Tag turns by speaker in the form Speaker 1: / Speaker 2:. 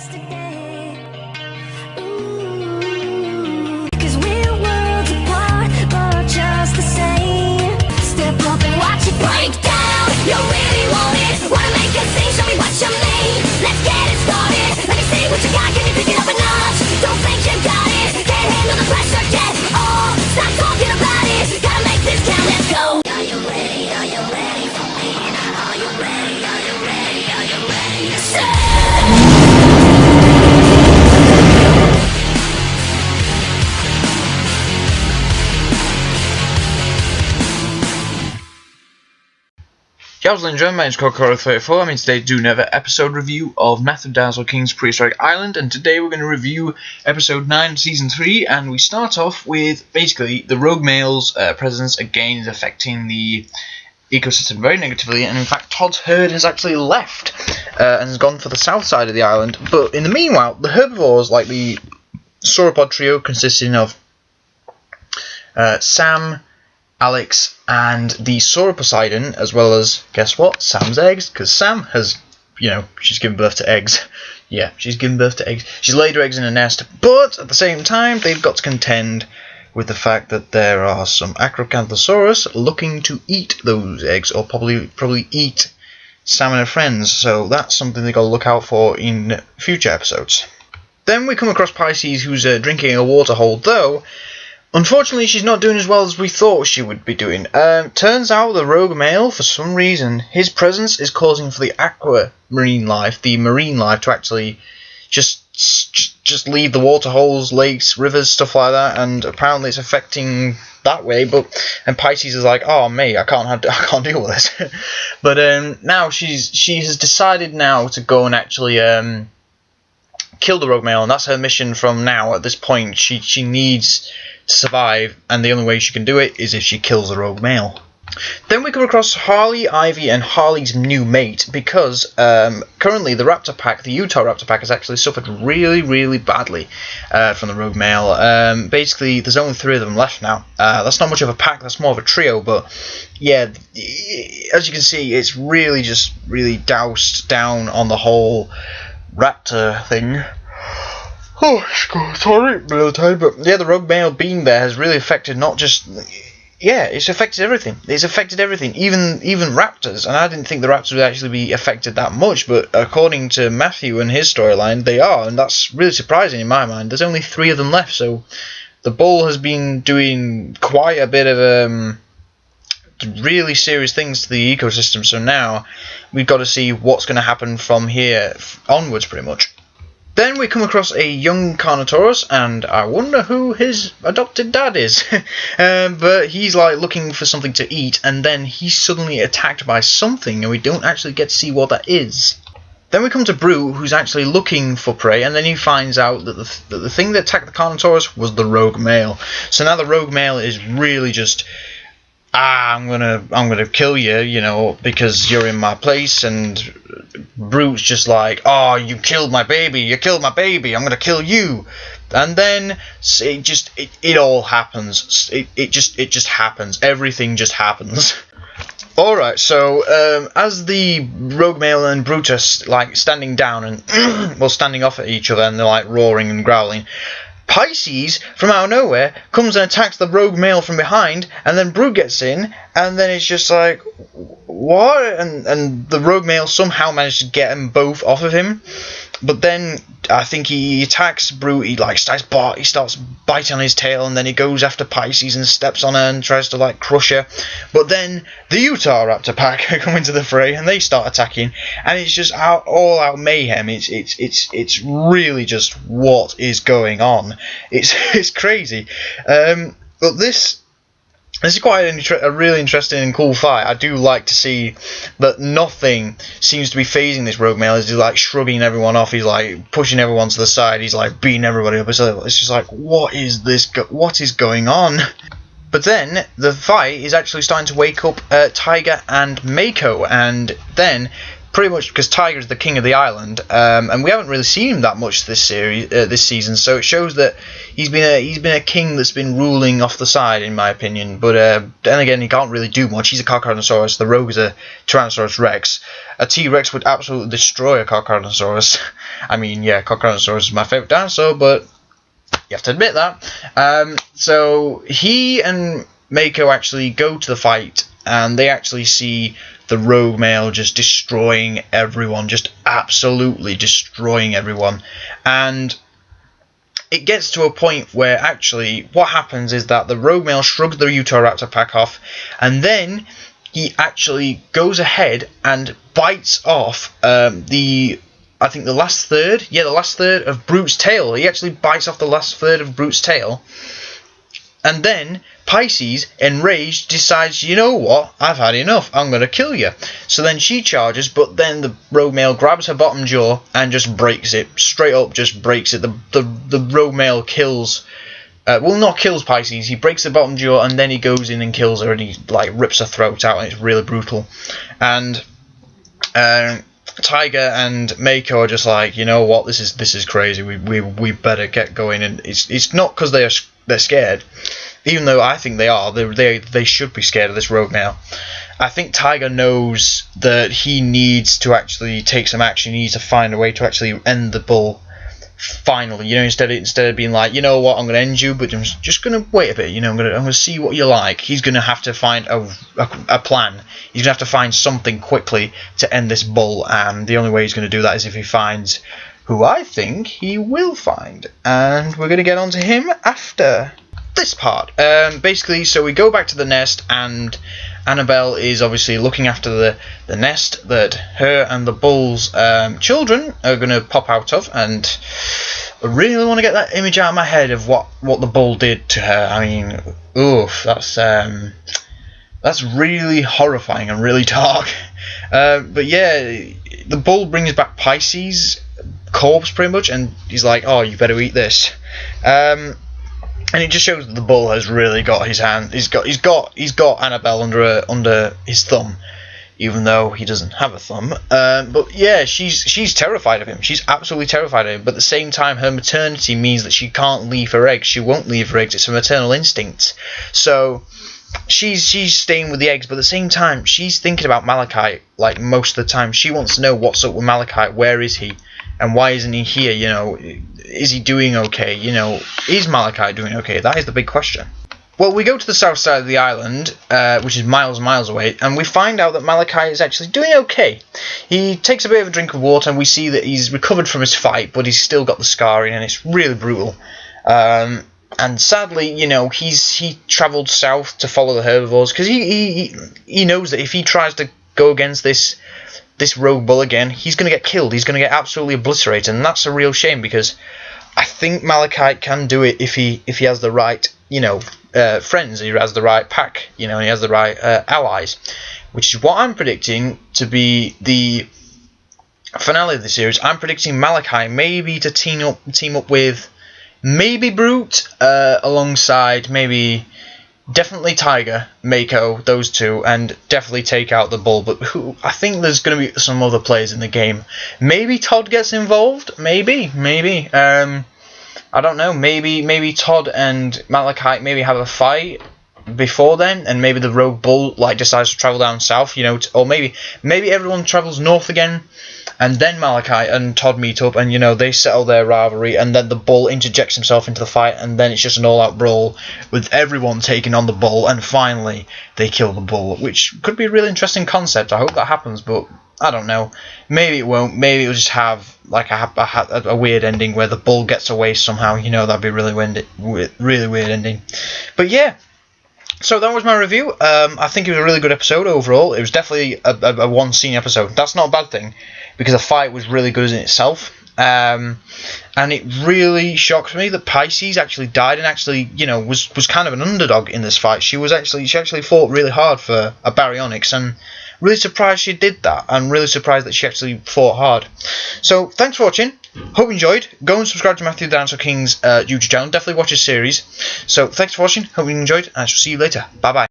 Speaker 1: yesterday. Ooh, 'cause we're worlds apart, but just the same. Step up and watch it break down. You really want it? Wanna make a scene? Show me what you mean. Let's get it started. Let me see what you got. Can you pick it up a notch? Don't think you got it. Can't handle the pressure yet. Oh, stop talking about it. Gotta make this count. Let's go. Are you ready? Are you ready for me? Are you ready? Are you ready? Are you ready to say?
Speaker 2: Yeah, I was enjoying my CAW 34. I'm today to do another episode review of Dinosaur King's Prehistoric Island, and today we're going to review episode 9 season 3, and we start off with basically the rogue male's presence again is affecting the ecosystem very negatively, and in fact Todd's herd has actually left and has gone for the south side of the island. But in the meanwhile, the herbivores, like the sauropod trio consisting of Sam, Alex, and the Sauroposeidon, as well as, guess what, Sam's eggs, because Sam has, she's given birth to eggs. Yeah, she's given birth to eggs. She's laid her eggs in a nest, but at the same time, they've got to contend with the fact that there are some Acrocanthosaurus looking to eat those eggs, or probably eat Sam and her friends, so that's something they've got to look out for in future episodes. Then we come across Pisces, who's drinking a water hole, though unfortunately, she's not doing as well as we thought she would be doing. Turns out the rogue male, for some reason, his presence is causing for the marine life, to actually just leave the water holes, lakes, rivers, stuff like that, and apparently it's affecting that way. And Pisces is like, oh mate, I can't deal with this. But now she has decided now to go and actually kill the rogue male, and that's her mission from now. At this point, she needs to survive, and the only way she can do it is if she kills the rogue male. Then we come across Harley, Ivy, and Harley's new mate, because currently the raptor pack, the Utah raptor pack, has actually suffered really, really badly from the rogue male. Basically, there's only 3 of them left now. That's not much of a pack, that's more of a trio, but yeah, as you can see, it's really just really doused down on the whole raptor thing. Oh, sorry, but yeah, the rogue male being there has really affected not just, it's affected everything. It's affected everything, even raptors. And I didn't think the raptors would actually be affected that much, but according to Matthew and his storyline, they are, and that's really surprising in my mind. There's only 3 of them left, so the bull has been doing quite a bit of really serious things to the ecosystem. So now we've got to see what's going to happen from here onwards, pretty much. Then we come across a young Carnotaurus, and I wonder who his adopted dad is. But he's like looking for something to eat, and then he's suddenly attacked by something, and we don't actually get to see what that is. Then we come to Brew, who's actually looking for prey, and then he finds out that the thing that attacked the Carnotaurus was the rogue male. So now the rogue male is really just, I'm gonna kill you, because you're in my place. And Brute's just like, oh, you killed my baby, I'm gonna kill you. And then it all happens. It just happens. Everything just happens. Alright, so as the rogue male and Brute are standing down and standing off at each other, and they're like roaring and growling, Pisces, from out of nowhere, comes and attacks the rogue male from behind, and then Brute gets in, and then it's just like, what? And the rogue male somehow managed to get them both off of him. But then I think he attacks Brute, he starts biting on his tail, and then he goes after Pisces and steps on her and tries to crush her. But then the Utah raptor pack come into the fray, and they start attacking, and it's just all out mayhem. It's really just what is going on. It's crazy. But this is quite a really interesting and cool fight. I do like to see that nothing seems to be phasing this rogue male. He's shrugging everyone off. He's pushing everyone to the side. He's beating everybody up. It's just what is this? What is going on? But then the fight is actually starting to wake up Tiger and Mako, and then pretty much because Tiger is the king of the island, and we haven't really seen him that much this season. So it shows that he's been a king that's been ruling off the side, in my opinion. But then again, he can't really do much. He's a Carcharodontosaurus. The rogue is a Tyrannosaurus Rex. A T-Rex would absolutely destroy a Carcharodontosaurus. I mean, yeah, Carcharodontosaurus is my favorite dinosaur, but you have to admit that. So he and Mako actually go to the fight, and they actually see the rogue male just destroying everyone, just absolutely destroying everyone. And it gets to a point where actually what happens is that the rogue male shrugs the Utahraptor pack off, and then he actually goes ahead and bites off the last third. Yeah, the last third of Brute's tail. He actually bites off the last third of Brute's tail. And then Pisces, enraged, decides, you know what, I've had enough, I'm going to kill you. So then she charges, but then the rogue male grabs her bottom jaw and just breaks it. Straight up just breaks it. The rogue male kills, not kills Pisces, he breaks the bottom jaw, and then he goes in and kills her, and he like rips her throat out, and it's really brutal. And Tiger and Mako are just like, you know what, this is crazy, we better get going. And it's not because they're scared, even though I think they are. They should be scared of this rogue male. I think Tiger knows that he needs to actually take some action. He needs to find a way to actually end the bull finally. Instead of being like, you know what, I'm going to end you, but I'm just going to wait a bit. I'm going to see what you like. He's going to have to find a plan. He's going to have to find something quickly to end this bull, and the only way he's going to do that is if he finds who I think he will find, and we're going to get on to him after this part. Basically, so we go back to the nest, and Annabelle is obviously looking after the nest that her and the bull's children are going to pop out of, and I really want to get that image out of my head of what the bull did to her. I mean, oof, that's really horrifying and really dark. But yeah, the bull brings back Pisces' corpse pretty much, and he's like, oh, you better eat this. And it just shows that the bull has really got his hand. He's got Annabelle under his thumb, even though he doesn't have a thumb. But yeah, she's terrified of him. She's absolutely terrified of him. But at the same time, her maternity means that she can't leave her eggs. She won't leave her eggs. It's a maternal instinct. So she's staying with the eggs. But at the same time, she's thinking about Malachite. Like most of the time, she wants to know what's up with Malachite. Where is he? And why isn't he here? Is he doing okay? Is Malachite doing okay? That is the big question. Well, we go to the south side of the island, which is miles and miles away, and we find out that Malachite is actually doing okay. He takes a bit of a drink of water, and we see that he's recovered from his fight, but he's still got the scarring, and it's really brutal. And sadly, he travelled south to follow the herbivores, because he knows that if he tries to go against this rogue bull again, he's going to get killed. He's going to get absolutely obliterated, and that's a real shame, because I think Malachite can do it if he has the right, friends. He has the right pack, and he has the right allies, which is what I'm predicting to be the finale of the series. I'm predicting Malachite maybe to team up with maybe Brute, alongside maybe. Definitely Tiger, Mako, those two, and definitely take out the bull. But I think there's going to be some other players in the game. Maybe Todd gets involved. Maybe. I don't know. Maybe Todd and Malachite maybe have a fight before then, and maybe the rogue bull decides to travel down south. Or maybe everyone travels north again, and then Malachite and Todd meet up, and they settle their rivalry, and then the bull interjects himself into the fight, and then it's just an all-out brawl with everyone taking on the bull, and finally they kill the bull, which could be a really interesting concept. I hope that happens, but I don't know. Maybe it won't. Maybe it'll just have a weird ending where the bull gets away somehow. That'd be really weird ending. But yeah. So that was my review. I think it was a really good episode overall. It was definitely a one-scene episode. That's not a bad thing, because the fight was really good in itself. And it really shocked me that Pisces actually died and actually, was kind of an underdog in this fight. She actually fought really hard for a Baryonyx, and really surprised she did that. I'm really surprised that she actually fought hard. So thanks for watching. Hope you enjoyed. Go and subscribe to Matthew the Dinosaur King's YouTube channel. Definitely watch his series. So thanks for watching. Hope you enjoyed, and I shall see you later. Bye bye.